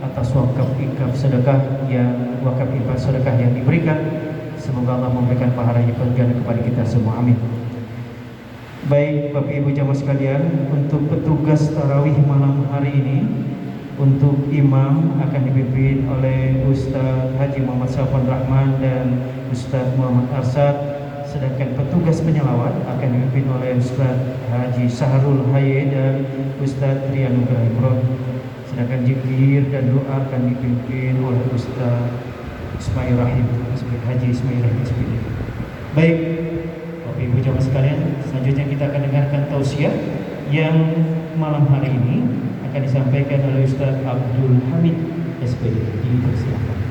atas wakaf infak sedekah yang diberikan. Semoga Allah memberikan pahala yang berganda kepada kita semua, amin. Baik Bapak Ibu jamaah sekalian, untuk petugas tarawih malam hari ini, untuk imam akan dipimpin oleh Ustaz Haji Muhammad Safwan Rahman dan Ustaz Muhammad Arsad. Sedangkan petugas penyelawat akan dipimpin oleh Ustaz Haji Sahrul Haye dan Ustaz Trianugrah Imron. Sedangkan zikir dan doa akan dipimpin oleh Ustaz Ismail Rahim, Haji Ismail Rahim. Baik, Bapak Ibu jamaah sekalian, selanjutnya kita akan dengarkan tausiah yang malam hari ini akan disampaikan oleh Ustaz Abdul Hamid SPD. Dipersilakan.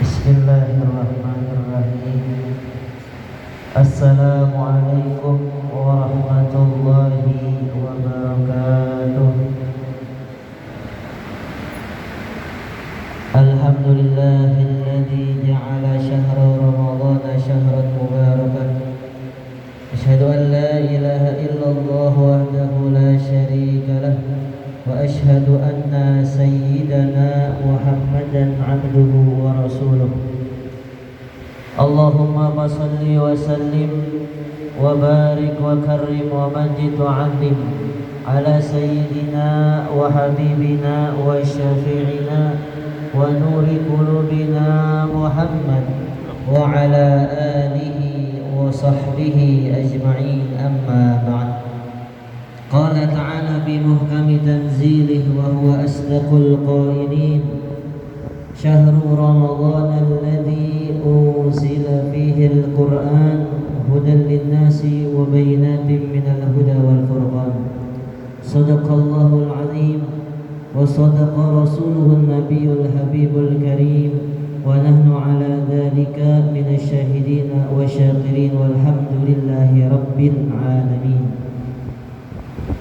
Bismillahirrahmanirrahim. Assalamualaikum warahmatullahi wabarakatuh. Alhamdulillahilladzi ja'ala syahra ramadhana syahran mubarakan. Asyhadu an la ilaha illallah wahdahu la syarika lah. Wa ashhadu anna sayyidana Muhammadan abduhu wa rasuluh. Allahumma salli wa sallim wa barik wa karrim wa majid wa azim ala sayyidina wa habibina wa syafi'ina wa nuri qulubina Muhammad wa ala alihi wa sahbihi ajma'in, amma ba'd. Qala ta'ala fi muhkami tanzilih wa huwa asdaqul qailin. Syahru ramadhan alladhi unzila fihi al-Qur'an hudan lin-nasi wa bayinatin minal huda wal furqan. Sadaqallahul azim wa sadaqa rasuluhun nabiyyul habibul karim wa nahnu ala dhalika minasy syahidin wa syakirin walhamdulillahi rabbil alamin.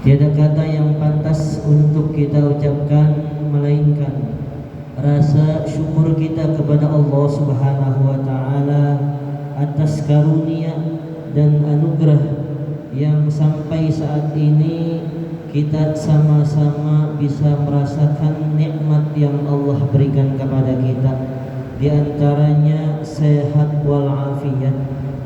Tiada kata yang pantas untuk kita ucapkan melainkan rasa syukur kita kepada Allah Subhanahu wa taala atas karunia dan anugerah yang sampai saat ini kita sama-sama bisa merasakan nikmat yang Allah berikan kepada kita. Di antaranya sehat walafiat,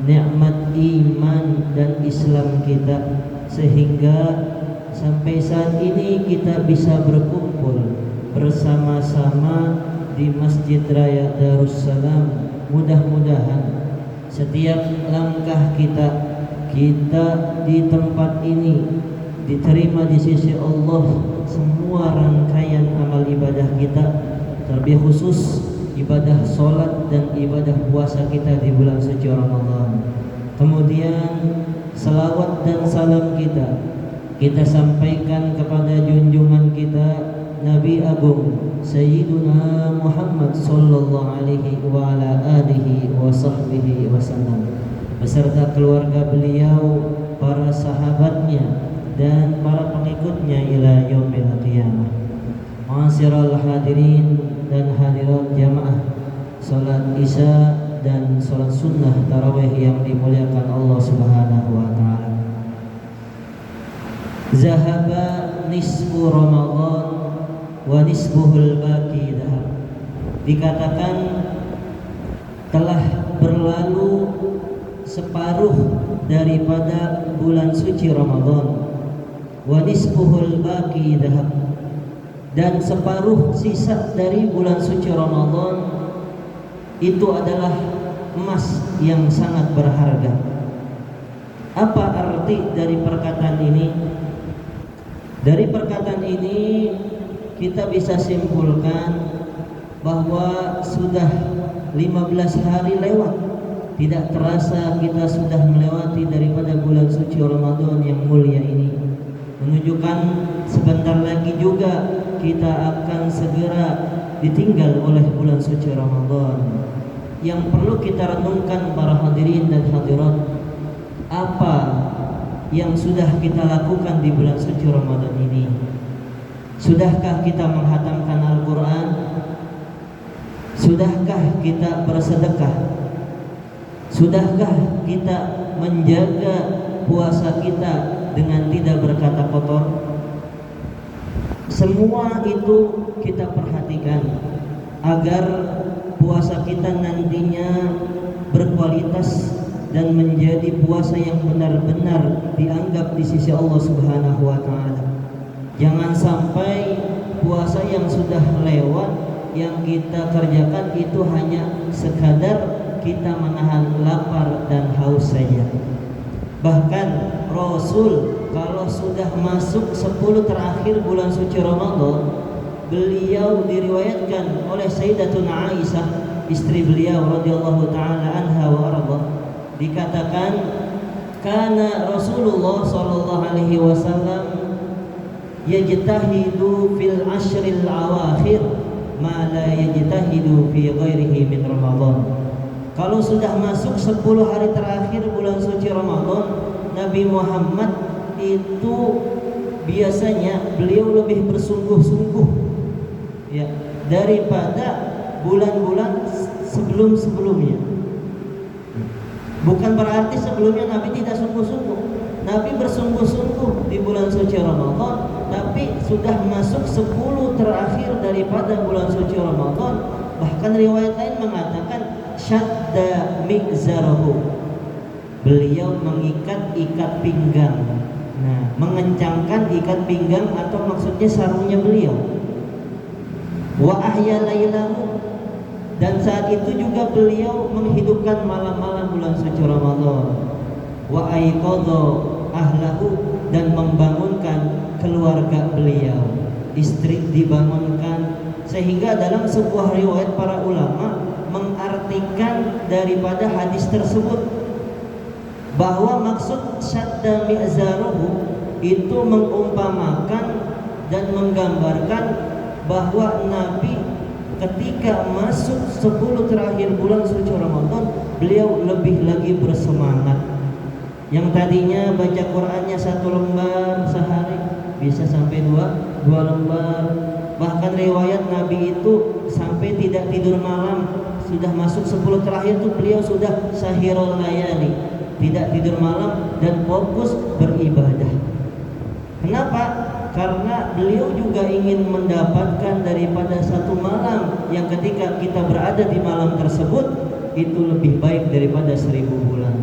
nikmat iman dan Islam kita, sehingga sampai saat ini kita bisa berkumpul bersama-sama di Masjid Raya Darussalam. Mudah-mudahan setiap langkah kita di tempat ini diterima di sisi Allah, semua rangkaian amal ibadah kita, terlebih khusus ibadah solat dan ibadah puasa kita di bulan suci Ramadan. Kemudian salawat dan salam kita sampaikan kepada junjungan kita Nabi Agung Sayyiduna Muhammad sallallahu alaihi wa ala alihi wa sahbihi wasallam, beserta keluarga beliau, para sahabatnya dan para pengikutnya ila yaumil qiyamah. Ma'asyiral hadirin dan hadirat jamaah salat Isya dan salat sunnah tarawih yang dimuliakan Allah Subhanahu wa taala. Zahaba nisfu Ramadan wa nisbuhul baqi dhahab. Dikatakan telah berlalu separuh daripada bulan suci Ramadan, wa nisbuhul baqi dhahab, dan separuh sisa dari bulan suci Ramadan itu adalah emas yang sangat berharga. Apa arti dari perkataan ini? Dari perkataan ini kita bisa simpulkan bahwa sudah 15 hari lewat, tidak terasa kita sudah melewati daripada bulan suci Ramadan yang mulia ini. Menunjukkan sebentar lagi juga kita akan segera ditinggal oleh bulan suci Ramadan. Yang perlu kita renungkan para hadirin dan hadirat, apa yang sudah kita lakukan di bulan suci Ramadan ini? Sudahkah kita menghatamkan Al-Quran? Sudahkah kita bersedekah? Sudahkah kita menjaga puasa kita dengan tidak berkata kotor? Semua itu kita perhatikan agar puasa kita nantinya berkualitas dan menjadi puasa yang benar-benar dianggap di sisi Allah Subhanahu wa taala. Jangan sampai puasa yang sudah lewat yang kita kerjakan itu hanya sekadar kita menahan lapar dan haus saja. Bahkan Rasul kalau sudah masuk 10 terakhir bulan suci Ramadan, beliau diriwayatkan oleh Sayyidatuna Aisyah, istri beliau radhiyallahu taala anha wa arda, dikatakan kana Rasulullah sallallahu alaihi wasallam yajtahidu fil ashril awakhir ma la yajtahidu fi ghairihi min Ramadan. Kalau sudah masuk 10 hari terakhir bulan suci Ramadan, Nabi Muhammad itu biasanya beliau lebih bersungguh-sungguh ya daripada bulan-bulan sebelum-sebelumnya. Bukan berarti sebelumnya Nabi tidak sungguh-sungguh. Nabi bersungguh-sungguh di bulan suci Ramadan, tapi sudah masuk 10 terakhir daripada bulan suci Ramadan. Bahkan riwayat lain mengatakan syadda mi'zarahu, beliau mengikat ikat pinggang. Nah, mengencangkan ikat pinggang atau maksudnya sarungnya beliau. Wa ahya lailahu, dan saat itu juga beliau menghidupkan malam-malam bulan suci Ramadan. Wa aiqadha ahlahu, dan membangunkan keluarga beliau, istri dibangunkan. Sehingga dalam sebuah riwayat para ulama mengartikan daripada hadis tersebut bahwa maksud syadda mi'zaruhu itu mengumpamakan dan menggambarkan bahwa Nabi ketika masuk 10 terakhir bulan suci Ramadan, beliau lebih lagi bersemangat. Yang tadinya baca Qur'annya 1 lembar sehari bisa sampai 2 lembar. Bahkan riwayat Nabi itu sampai tidak tidur malam. Sudah masuk 10 terakhir itu beliau sudah sahirul layali, tidak tidur malam dan fokus beribadah. Kenapa? Karena beliau juga ingin mendapatkan daripada satu malam yang ketika kita berada di malam tersebut itu lebih baik daripada 1000 bulan.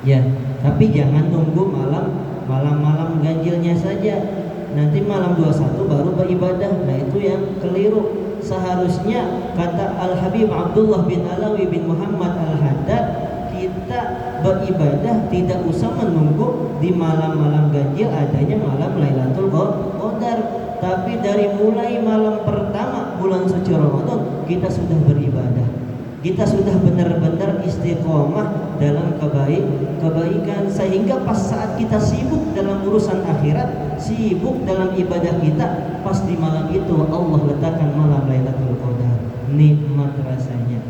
Ya, tapi jangan nunggu malam ganjilnya saja. Nanti malam 21 baru beribadah. Nah, itu yang keliru. Seharusnya kata Al-Habib Abdullah bin Alawi bin Muhammad Al-Haddad, kita beribadah tidak usah menunggu di malam-malam ganjil adanya malam Lailatul Qadar, tapi dari mulai malam pertama bulan suci Ramadan kita sudah beribadah. Kita sudah benar-benar istiqomah dalam kebaikan, sehingga pas saat kita sibuk dalam urusan akhirat, sibuk dalam ibadah kita, pas di malam itu Allah letakkan malam Lailatul Qadar. Nikmat rasanya.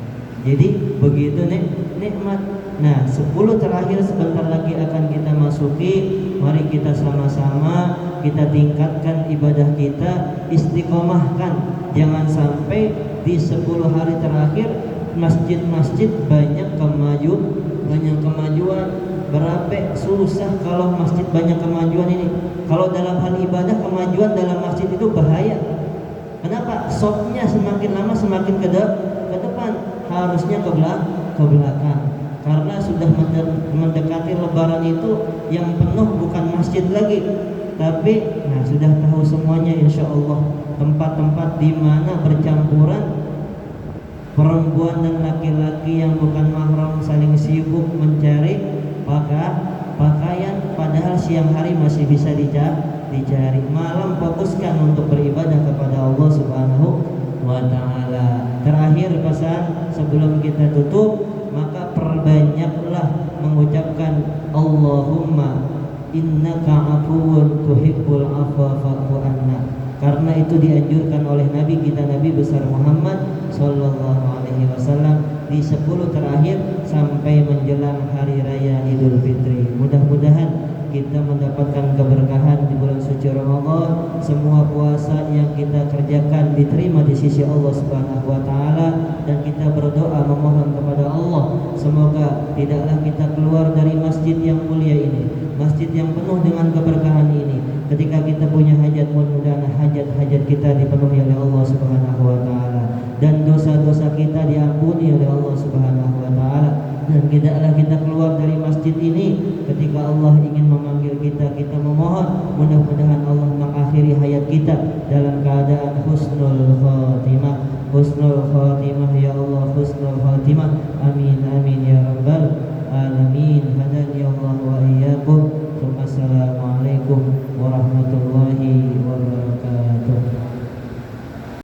Jadi begitu nikmat. Nah, 10 terakhir sebentar lagi akan kita masuki. Mari kita sama-sama kita tingkatkan ibadah kita, istiqomahkan. Jangan sampai di 10 hari terakhir masjid-masjid banyak kemajuan. Berapa susah kalau masjid banyak kemajuan ini. Kalau dalam hal ibadah, kemajuan dalam masjid itu bahaya. Kenapa? Sopnya semakin lama semakin ke depan, harusnya ke belakang. Karena sudah mendekati Lebaran itu yang penuh bukan masjid lagi, tapi sudah tahu semuanya insya Allah tempat-tempat di mana bercampuran perempuan dan laki-laki yang bukan mahram saling sibuk mencari pakaian, padahal siang hari masih bisa dicari. Malam fokuskan untuk beribadah kepada Allah Subhanahu wa ta'ala. Terakhir pesan sebelum kita tutup, maka perbanyaklah mengucapkan Allahumma innaka afuwun tuhibbul afwa fa'fu anna. Karena itu dianjurkan oleh Nabi kita, Nabi besar Muhammad sallallahu alaihi wasallam di 10 terakhir sampai menjelang hari raya Idul Fitri. Mudah-mudahan kita mendapatkan keberkahan di bulan suci Ramadan. Semua puasa yang kita kerjakan diterima di sisi Allah Subhanahu wa taala, dan kita berdoa memohon kepada Allah semoga tidaklah kita keluar dari masjid yang mulia ini, masjid yang penuh dengan keberkahan ini, ketika kita punya hajat, mudah-mudahan hajat-hajat kita dipenuhi oleh Allah Subhanahu wa taala, dan dosa-dosa kita diampuni oleh Allah Subhanahu wa taala. Dan tidaklah kita keluar dari masjid ini ketika Allah ingin memanggil kita, kita memohon mudah-mudahan Allah mengakhiri hayat kita dalam keadaan husnul khatimah. Husnul khatimah ya Allah